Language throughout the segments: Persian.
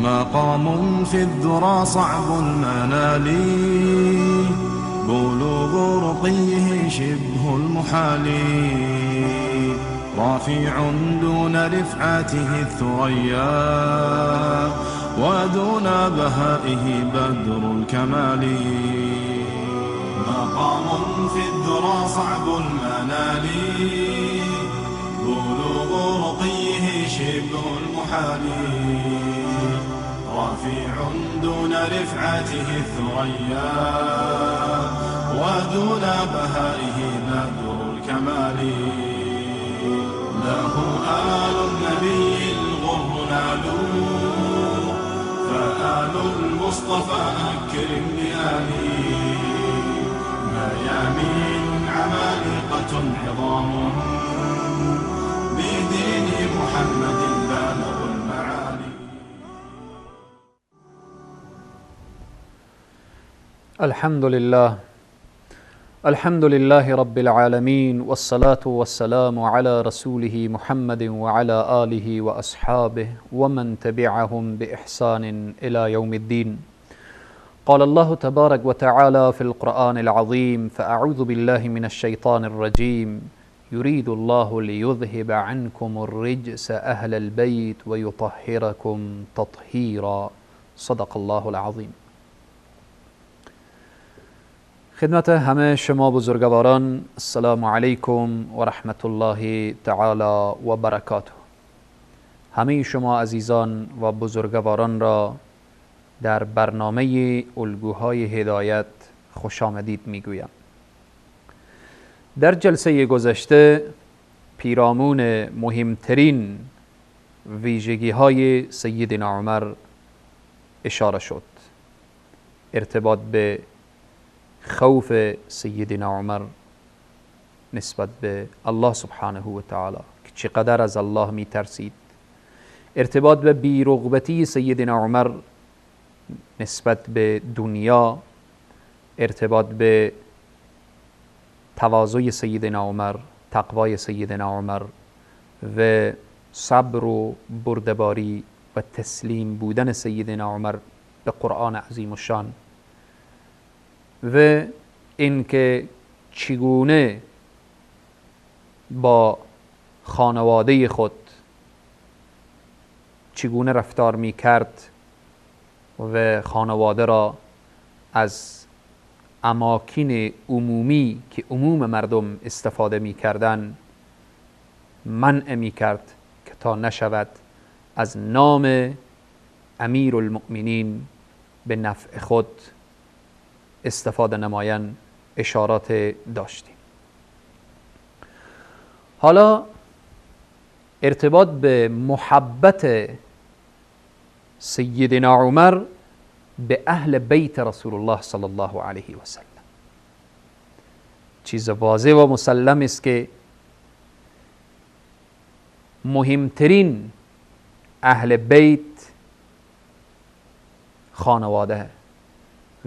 مقام في الذرى صعب المنال، بلوغ رقيه شبه المحال، رافع دون رفعته الثريا، ودون بهائه بدر الكمال. مقام في الذرى صعب المنال، بلوغ رقيه شبه المحال، رافع دون رفعته الثريا، ودون بهائه بدر الكمال. له آل النبي الغر نالوا، فآل المصطفى أكرم بآله، ميامين عمالقة عظام، بدين محمد بالغ المعالي. الحمد لله رب العالمين، والصلاة والسلام على رسوله محمد وعلى آله وأصحابه ومن تبعهم بإحسان إلى يوم الدين. قال الله تبارك وتعالى في القرآن العظيم: فأعوذ بالله من الشيطان الرجيم، يريد الله ليذهب عنكم الرجس أهل البيت ويطهركم تطهيرا. صدق الله العظيم. خدمت همه شما بزرگواران، السلام علیکم و رحمت الله تعالی و برکاته. همه شما عزیزان و بزرگواران را در برنامه الگوهای هدایت خوش آمدید میگویم. در جلسه گذشته پیرامون مهمترین ویژگی های سیدنا عمر اشاره شد. ارتباط به خوف سیدنا عمر نسبت به الله سبحانه و تعالی که چقدر از الله می ترسید. ارتباط به بی‌رغبتی سیدنا عمر نسبت به دنیا، ارتباط به تواضع سیدنا عمر، تقوای سیدنا عمر و صبر و بردباری و تسلیم بودن سیدنا عمر به قرآن عظیم الشان، و اینکه چگونه با خانواده خود چگونه رفتار می کرد و خانواده را از اماکن عمومی که عموم مردم استفاده می کردن منع می کرد که تا نشود از نام امیر المؤمنین به نفع خود استفاده نمایان اشارات داشتیم. حالا ارتباط به محبت سیدنا عمر به اهل بیت رسول الله صلی الله علیه و سلم. چیز واضح و مسلم است که مهمترین اهل بیت خانواده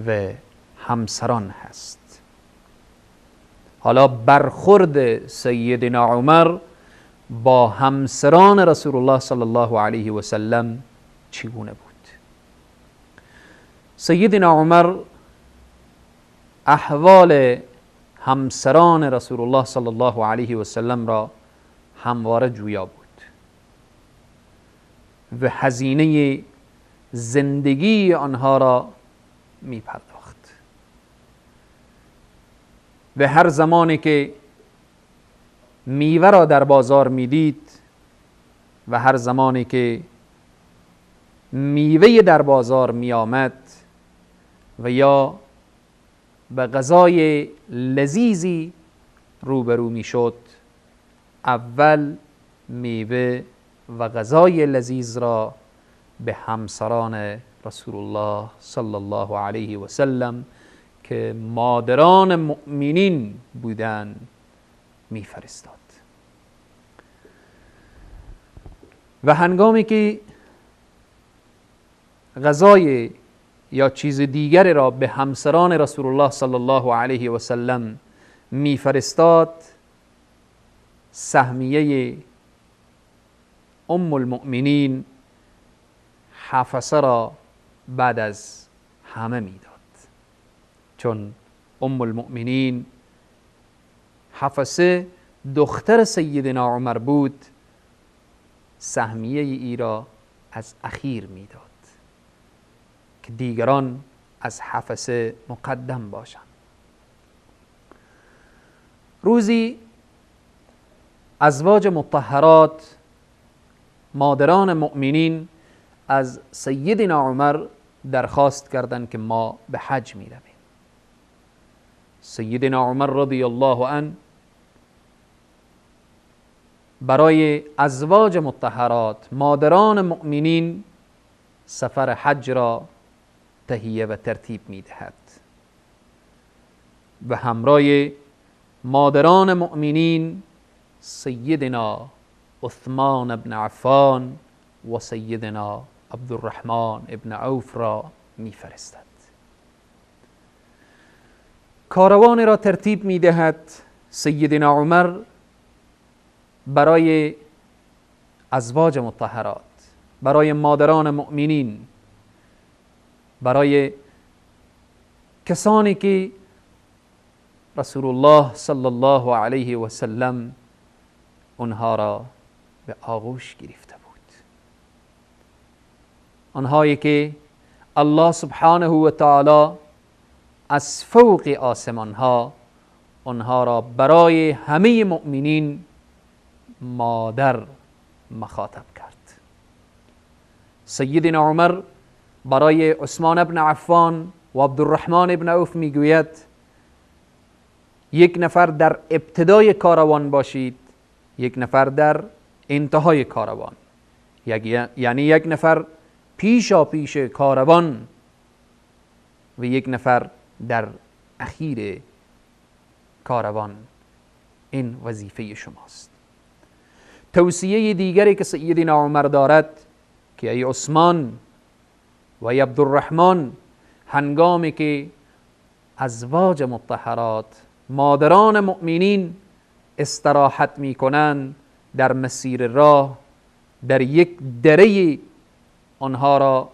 و همسران هست. حالا برخورد سیدنا عمر با همسران رسول الله صلی الله علیه و سلم چگونه بود؟ سیدنا عمر احوال همسران رسول الله صلی الله علیه و سلم را همواره جویا بود و هزینه زندگی آنها را می پرداخت. و هر زمانی که میوه را در بازار میدید و هر زمانی که میوه در بازار می آمد و یا به غذای لذیذی روبرو می شد، اول میوه و غذای لذیذ را به همسران رسول الله صلی الله علیه و سلم که مادران مؤمنین بودند میفرستاد. و هنگامی که غذای یا چیز دیگری را به همسران رسول الله صلی الله علیه و سلم میفرستاد، سهمیه ام المؤمنین حفصه را بعد از همه میداد، چون ام المؤمنین حفصه دختر سیدنا عمر بود، سهمیه ای را از اخیر میداد که دیگران از حفصه مقدم باشند. روزی ازواج مطهرات مادران مؤمنین از سیدنا عمر درخواست کردند که ما به حج می رویم. سیدنا عمر رضی الله عنه برای ازواج مطهرات مادران مؤمنین سفر حج را تهیه و ترتیب می دهد و همراه مادران مؤمنین سیدنا عثمان ابن عفان و سیدنا عبدالرحمن ابن عوف را می فرستد. کاروان را ترتیب می دهد سیدنا عمر برای ازواج مطهرات، برای مادران مؤمنین، برای کسانی که رسول الله صلی الله علیه و سلم اونها را به آغوش گرفته بود، آنهایی که الله سبحانه و تعالی از فوق آسمان ها آنها را برای همه مؤمنین مادر مخاطب کرد. سیدنا عمر برای عثمان ابن عفان و عبدالرحمن ابن عوف میگوید یک نفر در ابتدای کاروان باشید، یک نفر در انتهای کاروان، یعنی یک نفر پیشا پیش کاروان و یک نفر در اخیر کاروان. این وظیفه شماست. توصیه دیگری که سیدنا عمر دارد که ای عثمان و ای عبدالرحمن، هنگامی که ازواج مطهرات مادران مؤمنین استراحت می کنند در مسیر راه، در یک دره آنها را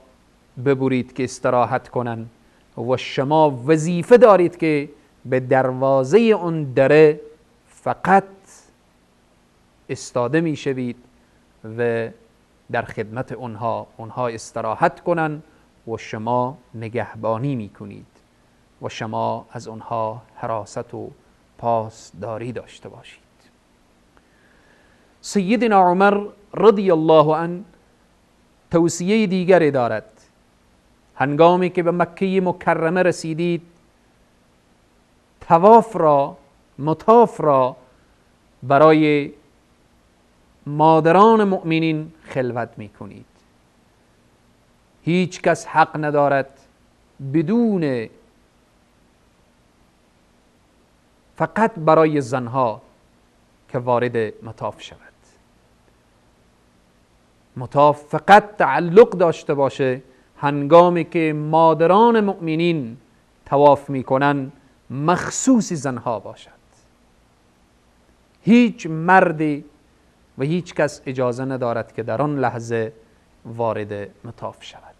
ببرید که استراحت کنند و شما وظیفه دارید که به دروازه اون دره فقط استاده می شوید و در خدمت اونها استراحت کنند و شما نگهبانی می کنید و شما از اونها حراست و پاسداری داشته باشید. سیدنا عمر رضی الله عنه توصیه دیگری دارد. هنگامی که به مکه مکرمه رسیدید، مطاف را برای مادران مؤمنین خلوت می کنید. هیچ کس حق ندارد بدون فقط برای زنها که وارد مطاف شود. مطاف فقط تعلق داشته باشه هنگامی که مادران مؤمنین طواف میکنن، مخصوص زنها باشد. هیچ مردی و هیچ کس اجازه ندارد که در آن لحظه وارد مطاف شود.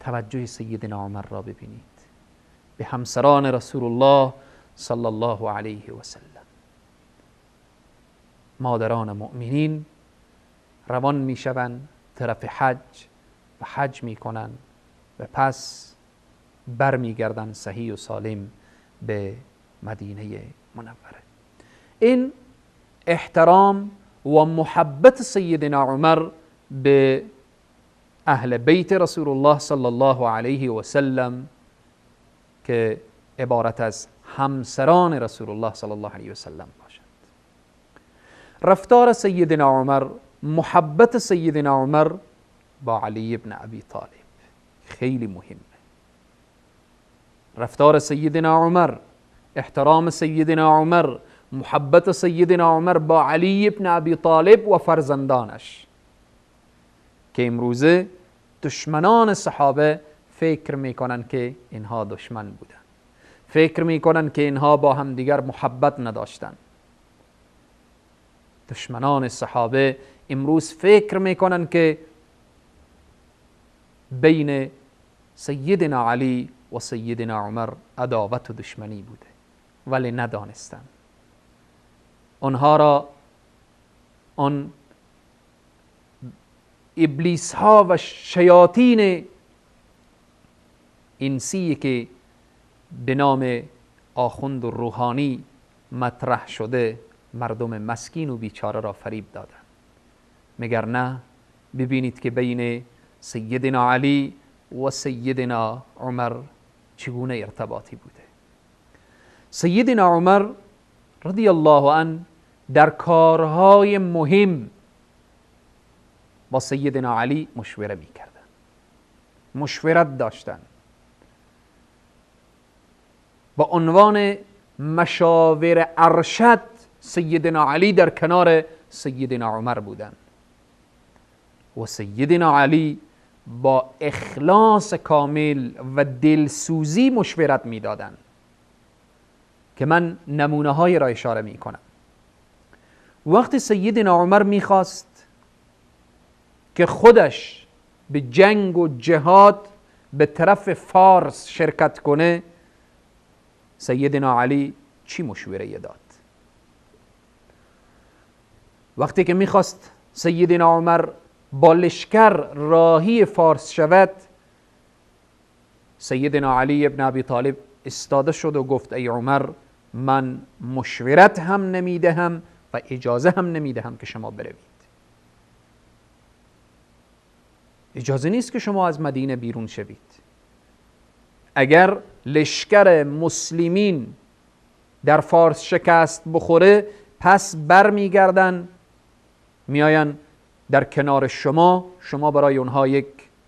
توجه سیدنا عمر را ببینید به همسران رسول الله صلی الله علیه و سلم. مادران مؤمنین روان می شوند طرف حج و حج می کنند و پس بر می گردند صحیح و سالم به مدینه منوره. این احترام و محبت سیدنا عمر به اهل بیت رسول الله صلی الله علیه و سلم که عبارت از همسران رسول الله صلی الله علیه و سلم باشد. رفتار سیدنا عمر، محبت سیدنا عمر با علی ابن ابی طالب خیلی مهمه. رفتار سیدنا عمر، احترام سیدنا عمر، محبت سیدنا عمر با علی ابن ابی طالب و فرزندانش که امروزه دشمنان صحابه فکر میکنن که اینها دشمن بودن، فکر میکنن که اینها با همدیگر محبت نداشتن. دشمنان صحابه امروز فکر میکنن که بین سیدنا علی و سیدنا عمر عداوت و دشمنی بوده، ولی ندانستن. آنها را آن ابلیس ها و شیاطین انسی که به نام آخوند و روحانی مطرح شده مردم مسکین و بیچاره را فریب دادند. مگر نه ببینید که بین سیدنا علی و سیدنا عمر چگونه ارتباطی بوده. سیدنا عمر رضی الله عنه در کارهای مهم با سیدنا علی مشوره میکردن، مشورت داشتن. با عنوان مشاور ارشد سیدنا علی در کنار سیدنا عمر بودن و سیدنا علی با اخلاص کامل و دلسوزی مشورت میدادن که من نمونه های را اشاره می کنم. وقتی سیدنا عمر میخواست که خودش به جنگ و جهاد به طرف فارس شرکت کنه، سیدنا علی چی مشوره داد؟ وقتی که میخواست سیدنا عمر با لشکر راهی فارس شود، سیدنا علی ابن ابی طالب استاده شد و گفت ای عمر، من مشورت هم نمیدهم و اجازه هم نمیدهم که شما بروید. اجازه نیست که شما از مدینه بیرون شوید. اگر لشکر مسلمین در فارس شکست بخوره، پس بر میگردن میاین در کنار شما برای اونها یک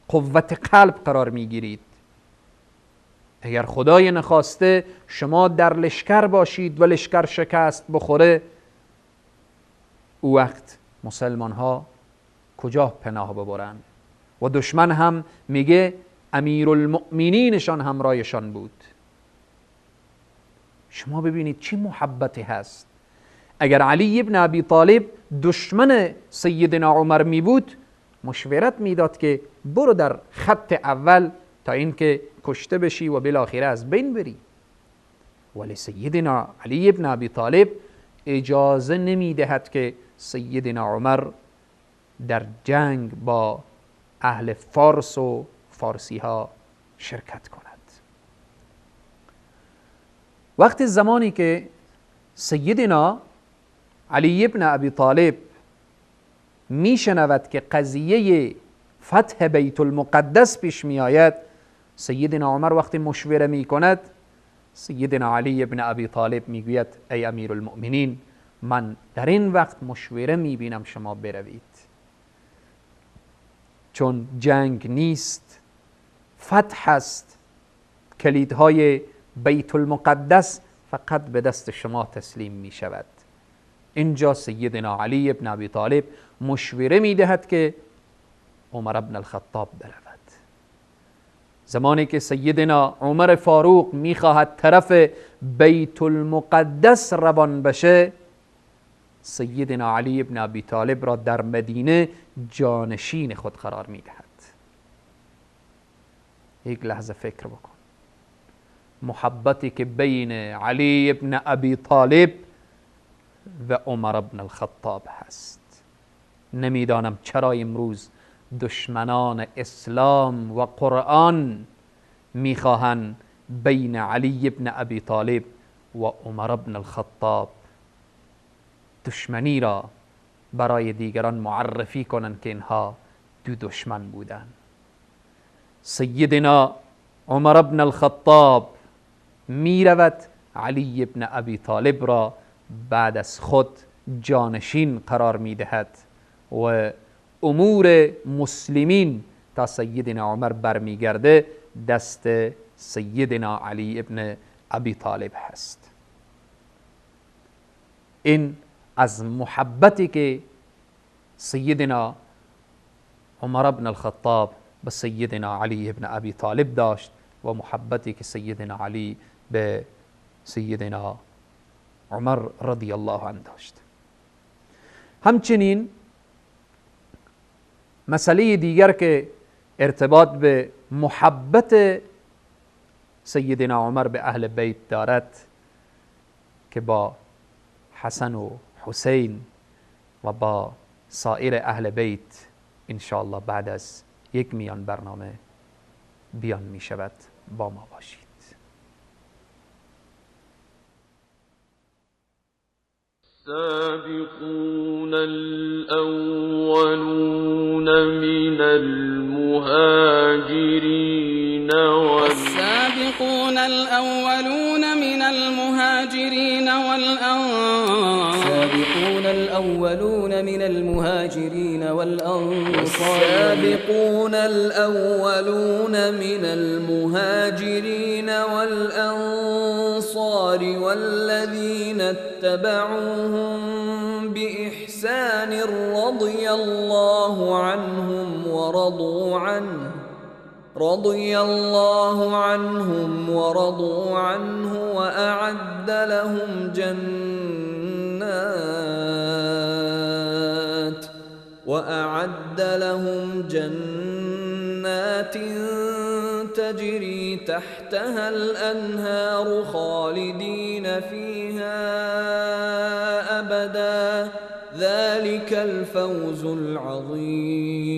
قوت قلب قرار میگیرید. اگر خدای نخواسته شما در لشکر باشید و لشکر شکست بخوره، او وقت مسلمان ها کجا پناه ببرن؟ و دشمن هم میگه امیرالمؤمنینشان همراهشان بود. شما ببینید چی محبتی هست. اگر علی ابن ابی طالب دشمن سیدنا عمر می بود، مشورت میداد که برو در خط اول تا اینکه کشته بشی و بالاخره از بین بری. ولی سیدنا علی ابن ابی طالب اجازه نمیدهد که سیدنا عمر در جنگ با اهل فارس و فارسی ها شرکت کند. وقتی زمانی که سیدنا علی ابن ابی طالب میشنود که قضیه فتح بیت المقدس پیش می آید، سیدنا عمر وقتی مشوره می کند، سیدنا علی ابن ابی طالب می گوید ای امیر المؤمنین، من در این وقت مشوره می بینم شما بروید، چون جنگ نیست، فتح است، کلیدهای بیت المقدس فقط به دست شما تسلیم می شود. اینجا سیدنا علی ابن ابی طالب مشوره می دهد که عمر ابن الخطاب برود. زمانی که سیدنا عمر فاروق می خواهد طرف بیت المقدس روان بشه، سیدنا علی ابن ابی طالب را در مدینه جانشین خود قرار می دهد. یک لحظه فکر بکن، محبتی که بین علی ابن ابی طالب و عمر ابن الخطاب هست. نمیدانم چرا امروز دشمنان اسلام و قرآن میخواهند بین علی ابن ابی طالب و عمر ابن الخطاب دشمنی را برای دیگران معرفی کنند که اینها دو دشمن بودند. سیدنا عمر ابن الخطاب میرود علی ابن ابی طالب را بعد از خود جانشین قرار میدهد و امور مسلمین تا سیدنا عمر برمیگرده دست سیدنا علی ابن ابی طالب هست. این از محبتی که سیدنا عمر ابن الخطاب به سیدنا علی ابن ابی طالب داشت و محبتی که سیدنا علی به سیدنا عمر رضی الله عنه داشت. همچنین مسئله دیگر که ارتباط به محبت سیدنا عمر به اهل بیت دارد که با حسن و حسین و با سایر اهل بیت انشاءالله بعد از یک میان برنامه بیان می شود. با ما باشید. السابقون الأولون من المهاجرين والسابقون الأولون من المهاجرين والأنصار السابقون الأولون من المهاجرين والأنصار السابقون الأولون من المهاجرين والأنصار والذين اتبعوهم بإحسان رضي الله عنهم ورضوا عنه وأعد لهم جنات تجري تحتها الأنهار خالدين فيها أبدا ذلك الفوز العظيم.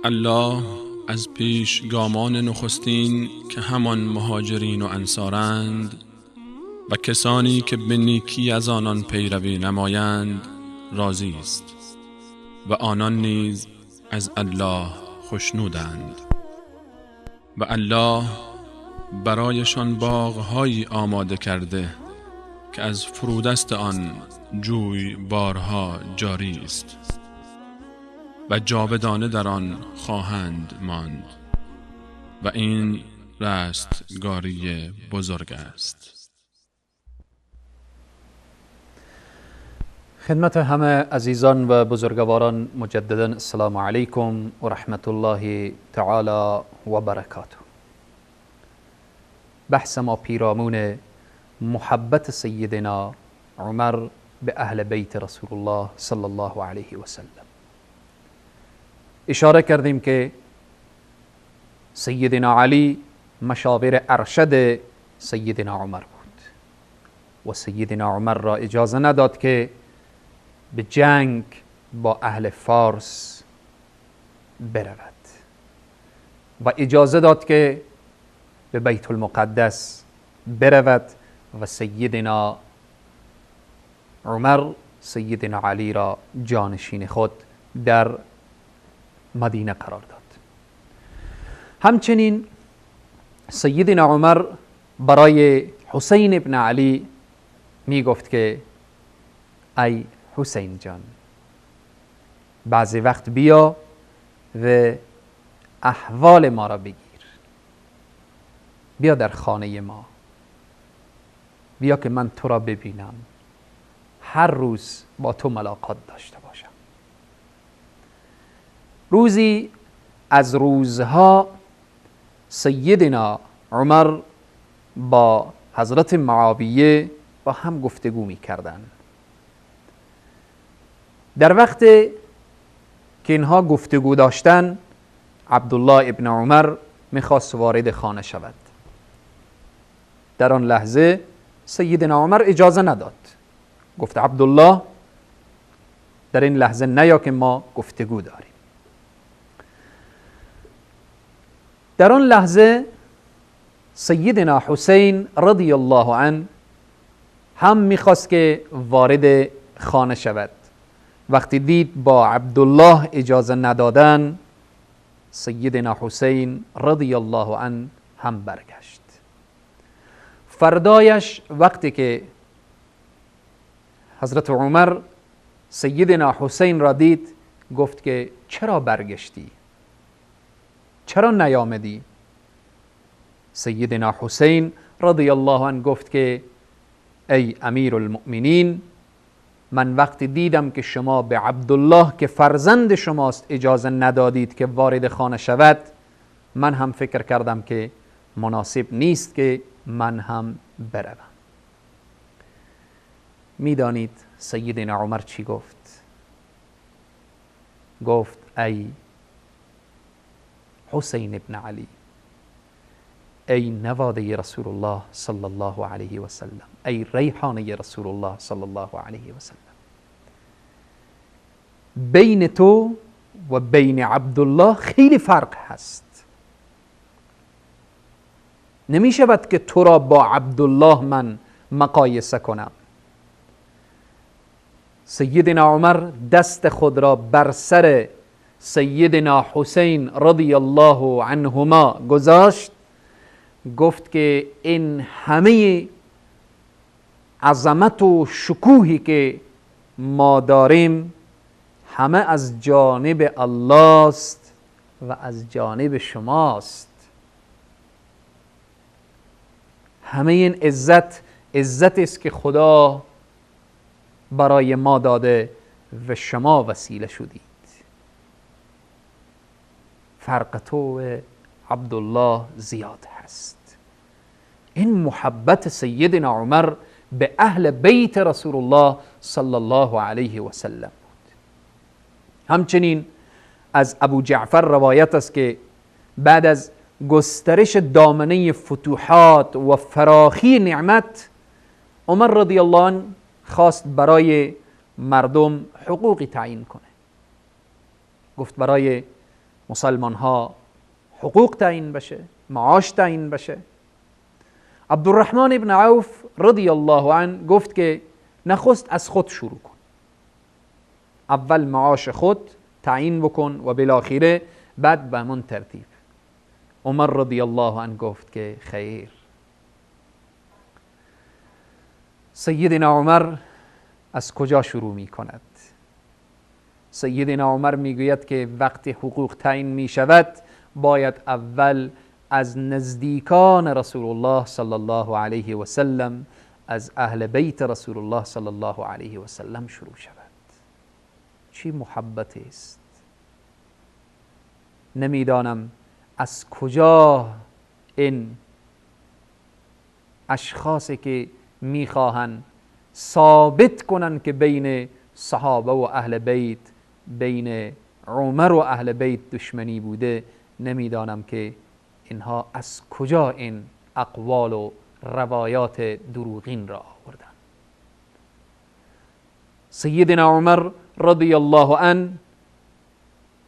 الله از پیشگامان نخستین که همان مهاجرین و انصارند و کسانی که به نیکی از آنان پیروی نمایند راضی است و آنان نیز از الله خوشنودند و الله برایشان باغ‌هایی آماده کرده که از فرودست آن جوی بارها جاری است و جاودانه در آن خواهند ماند و این رستگاری بزرگ است. خدمت همه عزیزان و بزرگواران مجددا السلام علیکم و رحمت الله تعالی و برکاته. بحث ما پیرامون محبت سیدنا عمر به اهل بیت رسول الله صلی الله علیه و سلم. اشاره کردیم که سیدنا علی مشاور ارشد سیدنا عمر بود و سیدنا عمر را اجازه نداد که به جنگ با اهل فارس برود و اجازه داد که به بیت المقدس برود و سیدنا عمر سیدنا علی را جانشین خود در مدینه قرار داد. همچنین سیدنا عمر برای حسین ابن علی می گفت که ای حسین جان، بعضی وقت بیا و احوال ما را بگیر، بیا در خانه ما، بیا که من تو را ببینم، هر روز با تو ملاقات داشته باشم. روزی از روزها سیدنا عمر با حضرت معاویه با هم گفتگو می کردن. در وقت که اینها گفتگو داشتن، عبدالله ابن عمر میخواست وارد خانه شود. در آن لحظه سیدنا عمر اجازه نداد، گفت عبدالله در این لحظه نیا که ما گفتگو داریم. در آن لحظه سیدنا حسین رضی الله عنه هم میخواست که وارد خانه شود. وقتی دید با عبدالله اجازه ندادن، سیدنا حسین رضی الله عنه هم برگشت. فردایش وقتی که حضرت عمر سیدنا حسین را دید، گفت که چرا برگشتی؟ چرا نیامدی؟ سیدنا حسین رضی الله عنه گفت که ای امیر المؤمنین، من وقتی دیدم که شما به عبدالله که فرزند شماست اجازه ندادید که وارد خانه شود، من هم فکر کردم که مناسب نیست که من هم بروم. میدانید سیدنا عمر چی گفت؟ گفت ای حسین ابن علی، ای نواده رسول الله صلی الله علیه و سلم، ای ریحانه رسول الله صلی الله علیه و سلم، بین تو و بین عبدالله خیلی فرق هست. نمی شود که تو را با عبدالله من مقایسه کنم. سیدنا عمر دست خود را بر سر سیدنا حسین رضی الله عنهما گذاشت، گفت که این همه عظمت و شکوهی که ما داریم همه از جانب الله است و از جانب شماست. همه این عزت است که خدا برای ما داده و شما وسیله شدید. فرق تو و عبدالله زیاد هست. این محبت سیدنا عمر به اهل بیت رسول الله صلی الله علیه و سلم بود. همچنین از ابو جعفر روایت است که بعد از گسترش دامنه فتوحات و فراخی نعمت، عمر رضی الله عنه خواست برای مردم حقوقی تعیین کنه. گفت برای مسلمان ها حقوق تعیین بشه، معاش تعیین بشه. عبدالرحمن ابن عوف رضی الله عنه گفت که نخست از خود شروع کن، اول معاش خود تعیین بکن و بالاخره بعد به همون ترتیب. عمر رضی الله عنه گفت که خیر. سیدنا عمر از کجا شروع می کند؟ سیدنا عمر می گوید که وقتی حقوق تعیین می شود باید اول از نزدیکان رسول الله صلی الله علیه و سلم، از اهل بیت رسول الله صلی الله علیه و سلم شروع شود. چی محبت است! نمیدانم از کجا این اشخاصی که میخواهند ثابت کنند که بین صحابه و اهل بیت، بین عمر و اهل بیت دشمنی بوده، نمیدانم که اینها از کجا این اقوال و روایات دروغین را آوردن. سیدنا عمر رضی الله عنه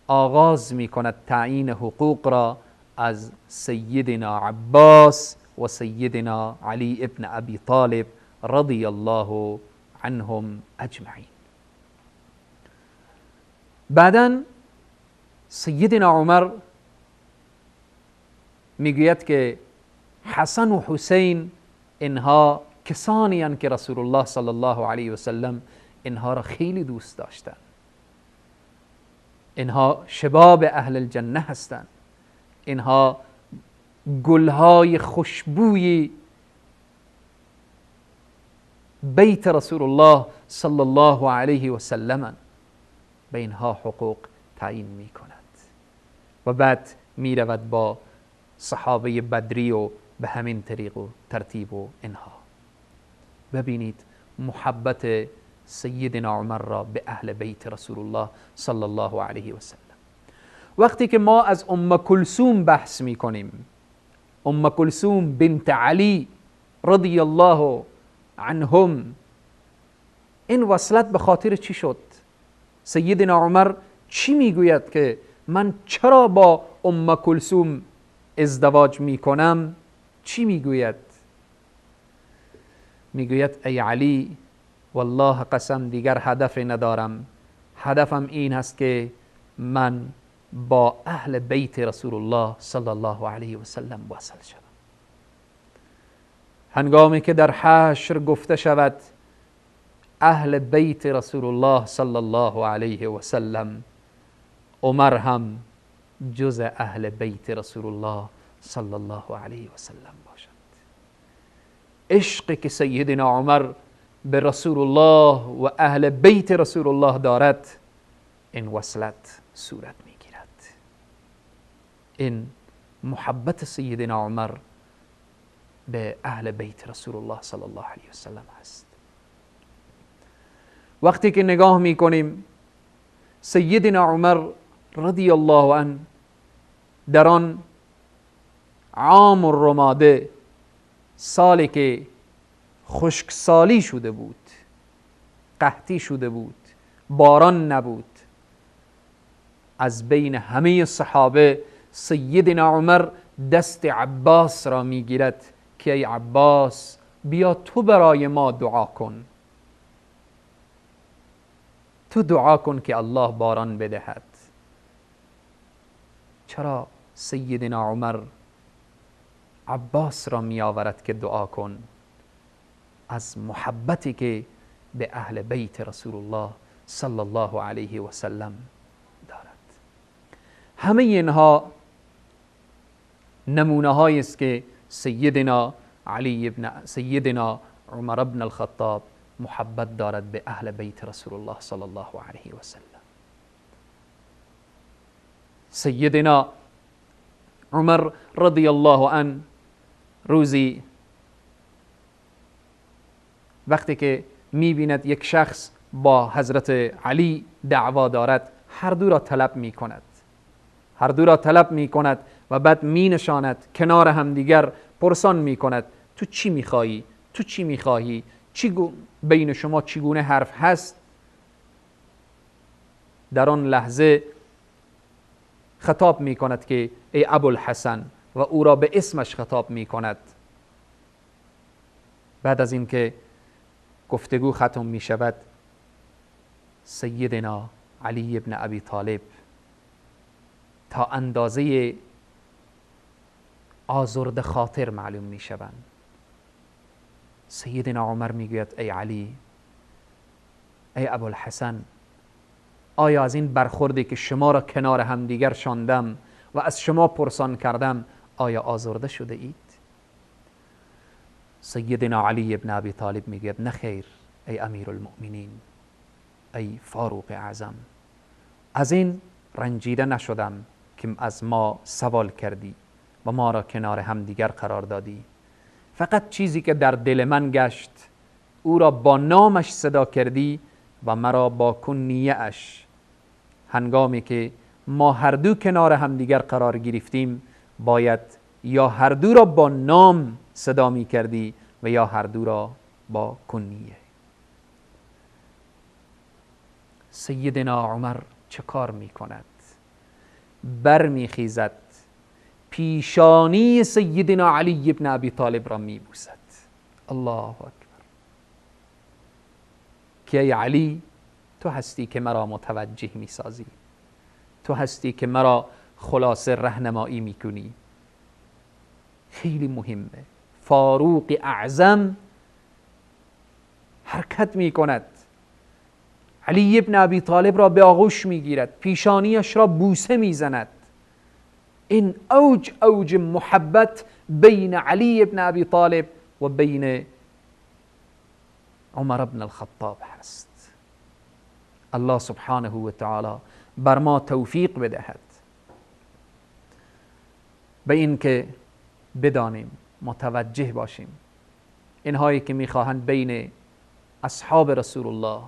آغاز می کند تعیین حقوق را از سیدنا عباس و سیدنا علی ابن ابی طالب رضی الله عنهم اجمعین. بعداً سیدنا عمر میگوید که حسن و حسین اینها کسانی هستند که رسول الله صلی الله علیه و سلم اینها را خیلی دوست داشتند. اینها شباب اهل الجنه هستند. اینها گلهای خوشبوی بیت رسول الله صلی الله علیه و سلم. به اینها حقوق تعیین می کند و بعد می رود با صحابه بدری و به همین طریق و ترتیب و اینها. ببینید محبت سیدنا عمر را به اهل بیت رسول الله صلی الله علیه و سلم. وقتی که ما از ام کلثوم بحث می کنیم، ام کلثوم بنت علی رضی الله عنهم، این وصلت به خاطر چی شد؟ سیدنا عمر چی میگوید که من چرا با ام کلثوم ازدواج میکنم؟ چی میگوید؟ میگوید ای علی، والله قسم دیگر هدف ندارم، هدفم این هست که من با اهل بیت رسول الله صلی الله علیه و سلم وصل شدم. هنگامی که در حشر گفته شود اهل بیت رسول الله صلی الله علیه و سلم، عمر هم جز اهل بیت رسول الله صلی الله علیه و سلم باشد. عشقی که سیدنا عمر به رسول الله و اهل بیت رسول الله دارد، این وصلت صورت میگیرد. این محبت سیدنا عمر به اهل بیت رسول الله صلی الله علیه و سلم هست. وقتی که نگاه میکنیم سیدنا عمر رضی الله عنه در آن عام الرماده، سالی که خشکسالی شده بود، قحطی شده بود، باران نبود، از بین همه صحابه سیدنا عمر دست عباس را میگیرد که ای عباس بیا تو برای ما دعا کن، تو دعا کن که الله باران بدهد. چرا سیدنا عمر عباس را می آورد که دعا کن؟ از محبتی که به اهل بیت رسول الله صلی الله علیه و سلم دارد. همه اینها نمونه هایی است که سیدنا عمر بن الخطاب محبت دارد به اهل بیت رسول الله صلی الله علیه و سلم. سیدنا عمر رضی الله عنه روزی وقتی که میبیند یک شخص با حضرت علی دعوا دارد، هر دو را طلب می کند و بعد می نشاند کنار همدیگر، پرسان می کند تو چی میخواهی؟ تو چی میخواهی؟ بین شما چگونه حرف هست؟ در آن لحظه خطاب می کند که ای ابوالحسن و او را به اسمش خطاب می کند. بعد از این که گفتگو ختم می شود، سیدنا علی ابن ابی طالب تا اندازه آزرده خاطر معلوم می شوند. سیدنا عمر می گوید ای علی، ای ابوالحسن، آیا از این برخوردی که شما را کنار همدیگر شاندم و از شما پرسان کردم آیا آزرده شده اید؟ سیدنا علی ابن ابی طالب می گوید نه خیر ای امیر المؤمنین، ای فاروق اعظم، از این رنجیده نشدم که از ما سوال کردی و ما را کنار همدیگر قرار دادی. فقط چیزی که در دل من گشت، او را با نامش صدا کردی و مرا با کنیه اش. هنگامی که ما هر دو کنار همدیگر قرار گرفتیم، باید یا هر دو را با نام صدا می کردی و یا هر دو را با کنیه. سیدنا عمر چه کار می کند؟ بر می خیزد، پیشانی سیدنا علی ابن ابی طالب را می بوسد. الله اکبر. که ای علی، تو هستی که مرا متوجه می سازی، تو هستی که مرا خلاصه رهنمایی می کنی. خیلی مهمه. فاروق اعظم حرکت می کند، علی ابن ابی طالب را به آغوش می گیرد، پیشانیش را بوسه می زند. این اوج محبت بین علی ابن ابی طالب و بین عمر بن الخطاب هست. الله سبحانه و تعالی بر ما توفیق بدهد به این که بدانیم، متوجه باشیم اینهایی که میخواهند بین اصحاب رسول الله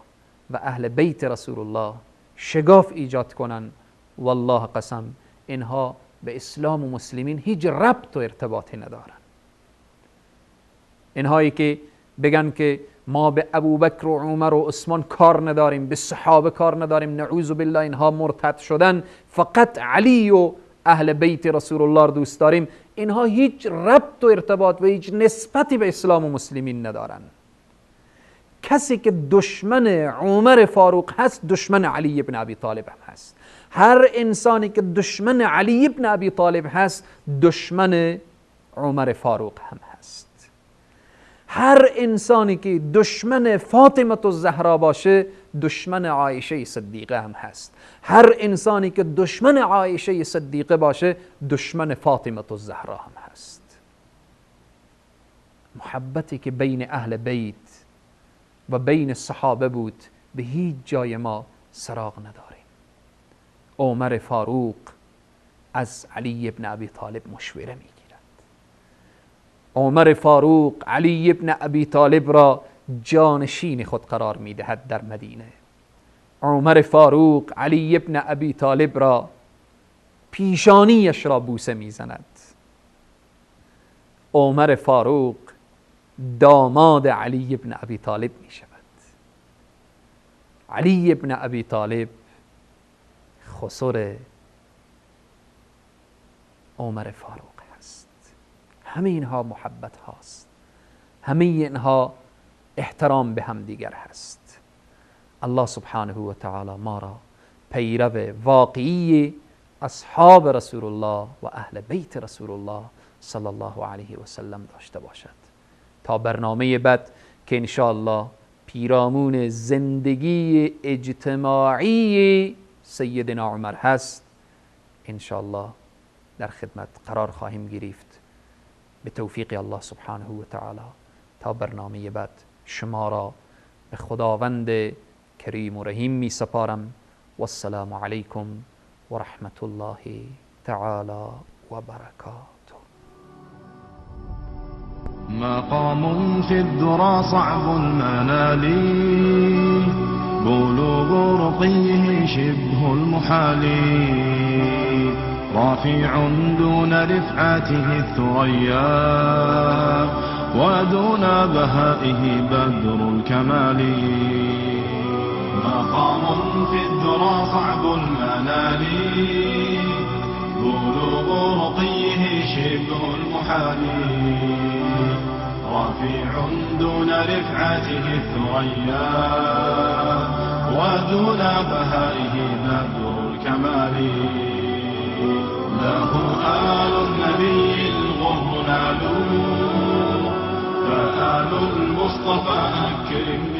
و اهل بیت رسول الله شگاف ایجاد کنند، والله قسم اینها به اسلام و مسلمین هیچ ربط و ارتباطی ندارند. اینهایی که بگن که ما به ابوبکر و عمر و عثمان کار نداریم، به صحابه کار نداریم، نعوذ بالله اینها مرتد شدن، فقط علی و اهل بیت رسول الله رو دوست داریم، اینها هیچ ربط و ارتباط و هیچ نسبتی به اسلام و مسلمین ندارند. کسی که دشمن عمر فاروق هست، دشمن علی ابن ابی طالب هم هست. هر انسانی که دشمن علی ابن ابی طالب هست، دشمن عمر فاروق هم هست. هر انسانی که دشمن فاطمه الزهرا باشه، دشمن عایشه صدیقه هم هست. هر انسانی که دشمن عایشه صدیقه باشه، دشمن فاطمه الزهرا هم هست. محبتی که بین اهل بیت و بین صحابه بود، به هیچ جای ما سراغ نداریم. عمر فاروق از علی ابن ابی طالب مشوره میگیرد. عمر فاروق علی ابن ابی طالب را جانشین خود قرار میدهد در مدینه. عمر فاروق علی ابن ابی طالب را پیشانیش را بوسه میزند. عمر فاروق داماد علی ابن ابی طالب می شود. علی ابن ابی طالب خسر عمر فاروق هست. همه اینها محبت هاست، همه اینها احترام به هم دیگر هست. الله سبحانه و تعالی ما را پیرو واقعی اصحاب رسول الله و اهل بیت رسول الله صلی الله علیه و سلم داشته باشد. تا برنامه بعد که انشاءالله پیرامون زندگی اجتماعی سیدنا عمر هست، انشاءالله در خدمت قرار خواهیم گرفت به توفیق الله سبحانه و تعالی. تا برنامه بعد شما را به خداوند کریم و رحیم می سپارم. والسلام علیکم و رحمت الله تعالی و برکاته. مقام في الذرى صعب المنال، بلوغ رقيه شبه المحال، رافع دون رفعته الثريا، ودون بهائه بدر الكمال. مقام في الذرى صعب المنال، بلوغ رقيه شبه المحال، رفيع دون رفعته الثريا، ودون بهائه بدر الكمال. له آل النبي الغر نالوا، فآل المصطفى أكرم